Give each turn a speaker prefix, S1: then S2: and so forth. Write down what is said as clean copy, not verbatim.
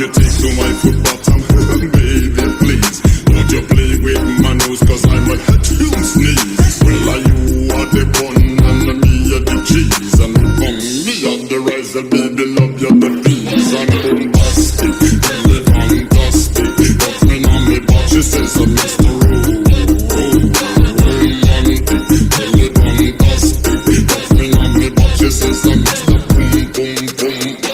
S1: you take to my foot bottom? Baby, please, don't you play with my nose, cause I might hurt you sneeze. Well, are you are the bun and me are the cheese, and from me on the rise, and baby love you the peas. And bombastic, really fantastic, got me on me butt, she says I'm Mr. Romantic, really fantastic, got me on me butt, she says I'm Mr. Boom Boom Boom.